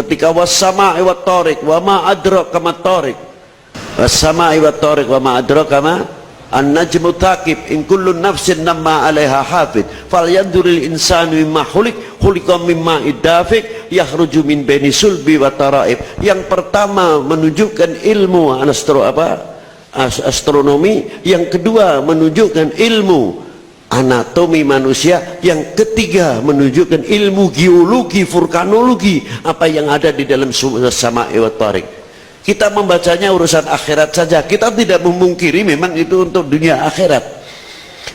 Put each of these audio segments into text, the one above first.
ketika was-sama'i wat-thariq wa ma adraka mat-thariq, was-sama'i wat-thariq wa ma adraka ma an-najmu thaqib in kullu nafsin namma 'alaiha hafid falyanzuril insanu mimma khuliqa mimma iddafiq yakhruju min baini sulbi wa taraib. Yang pertama menunjukkan ilmu astronomi, yang kedua menunjukkan ilmu anatomi manusia, yang ketiga menunjukkan ilmu geologi, vulkanologi, apa yang ada di dalam sama'i wat thariq. Kita membacanya urusan akhirat saja, kita tidak memungkiri memang itu untuk dunia akhirat,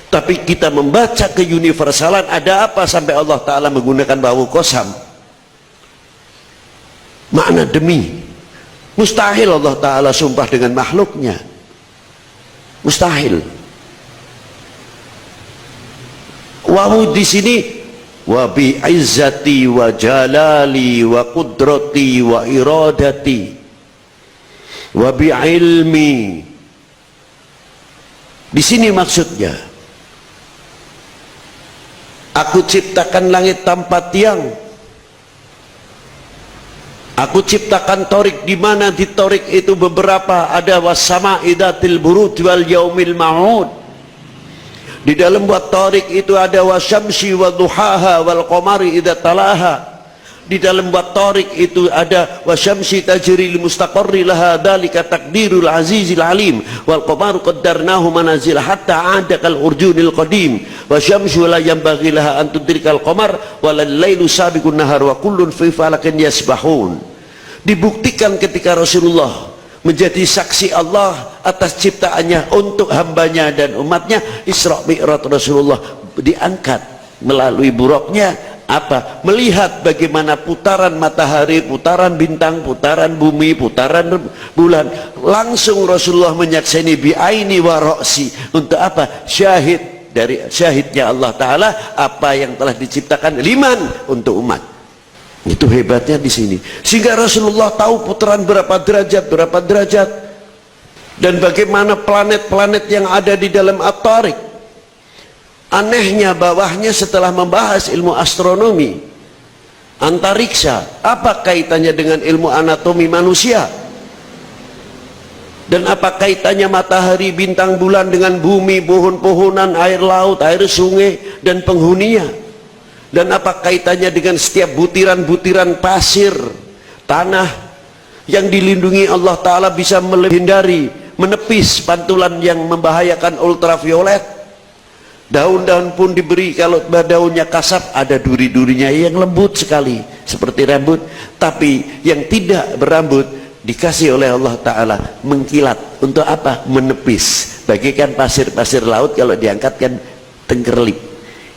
tapi kita membaca keuniversalan. Ada apa sampai Allah Ta'ala menggunakan wawu qasam, makna demi. Mustahil Allah Ta'ala sumpah dengan makhluknya, mustahil. Wawu di sini wa bi izzati wa jalali wa qudrati wa iradati wa bi ilmi. Di sini maksudnya, aku ciptakan langit tanpa tiang, aku ciptakan torik, di mana di torik itu beberapa ada was-sama'i dzatil buruj wal yaumil ma'ud. Di dalam buat torik itu ada wasyamsi wa duhaha wal qamari idza talaha. Di dalam buat torik itu ada wasyamsi tajri li mustaqarri laha dzalika taqdirul azizil alim wal qamaru qaddarnahu manazil hatta ada kal urjunil qadim wasyamsu la yanbaghi laha an tudrikal qamar wal lailu sabiqun nahar wa kullun fi falakin yasbahun. Dibuktikan ketika Rasulullah menjadi saksi Allah atas ciptaannya untuk hambanya dan umatnya. Isra Mi'raj Rasulullah diangkat melalui buruknya apa? Melihat bagaimana putaran matahari, putaran bintang, putaran bumi, putaran bulan. Langsung Rasulullah menyaksikan bi'aini wa ra'si. Untuk apa? Syahid, dari syahidnya Allah Ta'ala apa yang telah diciptakan liman untuk umat. Itu hebatnya di sini. Sehingga Rasulullah tahu putaran berapa derajat, dan bagaimana planet-planet yang ada di dalam at-thariq. Anehnya bawahnya setelah membahas ilmu astronomi, antariksa, apa kaitannya dengan ilmu anatomi manusia? Dan apa kaitannya matahari, bintang, bulan dengan bumi, pohon-pohonan, air laut, air sungai, dan penghuninya? Dan apa kaitannya dengan setiap butiran-butiran pasir, tanah yang dilindungi Allah Ta'ala bisa menghindari, menepis pantulan yang membahayakan ultraviolet? Daun-daun pun diberi, kalau daunnya kasar ada duri-durinya yang lembut sekali seperti rambut, tapi yang tidak berambut dikasih oleh Allah Ta'ala mengkilat. Untuk apa? Menepis, bagaikan pasir-pasir laut kalau diangkatkan tengkerlip.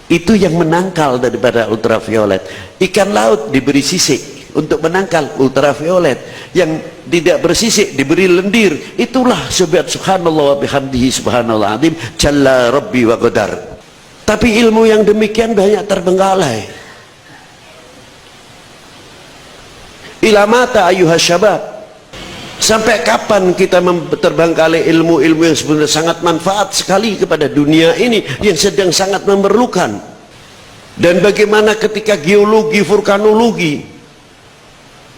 Itu yang menangkal daripada ultraviolet. Ikan laut diberi sisik untuk menangkal ultraviolet, yang tidak bersisik diberi lendir. Itulah sebab subhanallah wa bihamdihi subhanallah azim jalla rabbi wa qadar. Tapi ilmu yang demikian banyak terbengkalai. Ila mata ayuha syabab, sampai kapan kita terbengkalai ilmu-ilmu yang sebenarnya sangat manfaat sekali kepada dunia ini yang sedang sangat memerlukan? Dan bagaimana ketika geologi, vulkanologi,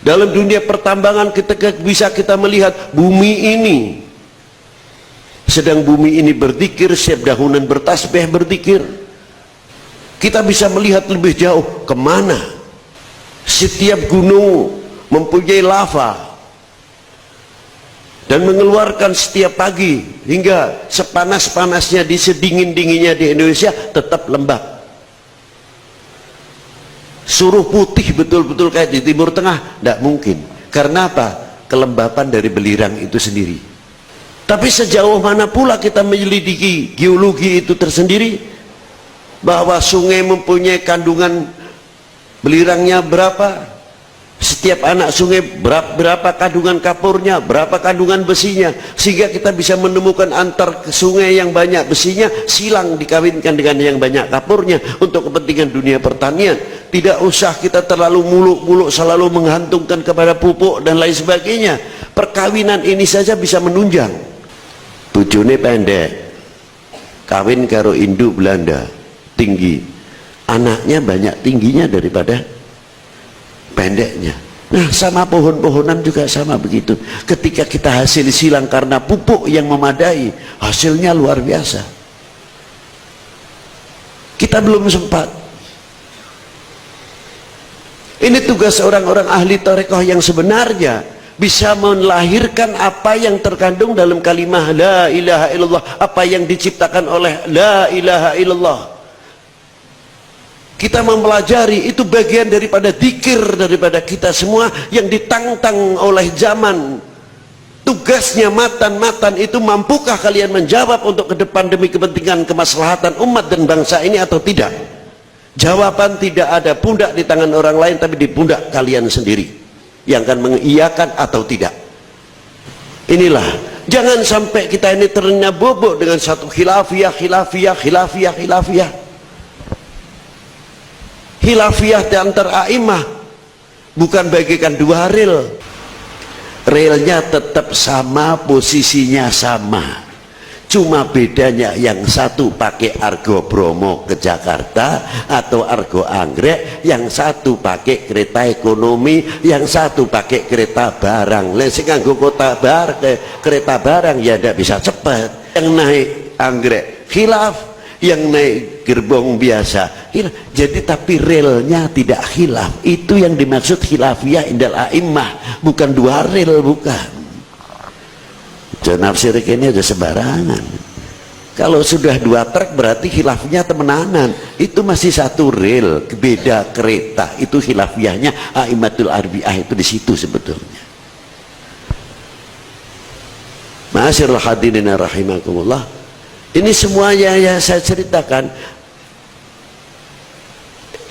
dalam dunia pertambangan ketika bisa kita melihat bumi ini, sedang bumi ini berzikir, setiap dahunan bertasbih berzikir. Kita bisa melihat lebih jauh kemana. Setiap gunung mempunyai lava dan mengeluarkan setiap pagi, hingga sepanas-panasnya, di sedingin-dinginnya di Indonesia tetap lembab. Suruh putih betul-betul kayak di Timur Tengah, tidak mungkin. Karena apa? Kelembapan dari belirang itu sendiri. Tapi sejauh mana pula kita menyelidiki geologi itu tersendiri, bahwa sungai mempunyai kandungan belirangnya berapa, setiap anak sungai berapa kandungan kapurnya, berapa kandungan besinya, sehingga kita bisa menemukan antar sungai yang banyak besinya silang dikawinkan dengan yang banyak kapurnya untuk kepentingan dunia pertanian. Tidak usah kita terlalu muluk-muluk selalu menghantungkan kepada pupuk dan lain sebagainya. Perkawinan ini saja bisa menunjang. Bojone pendek, kawin karo induk Belanda, tinggi, anaknya banyak tingginya daripada pendeknya. Nah, sama pohon-pohonan juga sama begitu. Ketika kita hasil silang karena pupuk yang memadai, hasilnya luar biasa. Kita belum sempat. Ini tugas orang-orang ahli tarekat yang sebenarnya bisa melahirkan apa yang terkandung dalam kalimah la ilaha illallah, apa yang diciptakan oleh la ilaha illallah. Kita mempelajari, itu bagian daripada zikir daripada kita semua yang ditantang oleh zaman. Tugasnya matan itu, mampukah kalian menjawab untuk ke depan demi kepentingan kemaslahatan umat dan bangsa ini atau tidak? Jawaban tidak ada. Pundak di tangan orang lain, tapi di pundak kalian sendiri yang akan mengiyakan atau tidak. Inilah, jangan sampai kita ini ternyata bobok dengan satu khilafiyah di antara a'imah, bukan bagikan dua rel. Relnya tetap sama, posisinya sama, cuma bedanya yang satu pakai Argo Bromo ke Jakarta atau Argo Anggrek, yang satu pakai kereta ekonomi, yang satu pakai kereta barang. Sing nganggo kereta barang ya tidak bisa cepat. Yang naik Anggrek khilaf, yang naik gerbong biasa khilaf. Jadi tapi relnya tidak khilaf. Itu yang dimaksud khilafiyah indal a'immah, bukan dua rel, bukan. Jangan nafsir ini aja sembarangan. Kalau sudah dua trek berarti khilafnya temenanan. Itu masih satu rel, beda kereta. Itu khilafiyahnya a'immatul arbi'ah, itu di situ sebetulnya. Ma'asyiral hadirin rahimakumullah. Ini semuanya yang saya ceritakan,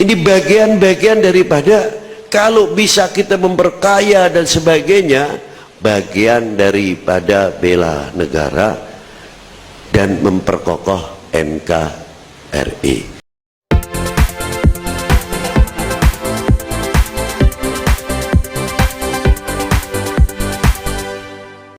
ini bagian-bagian daripada kalau bisa kita memperkaya dan sebagainya, bagian daripada bela negara dan memperkokoh NKRI.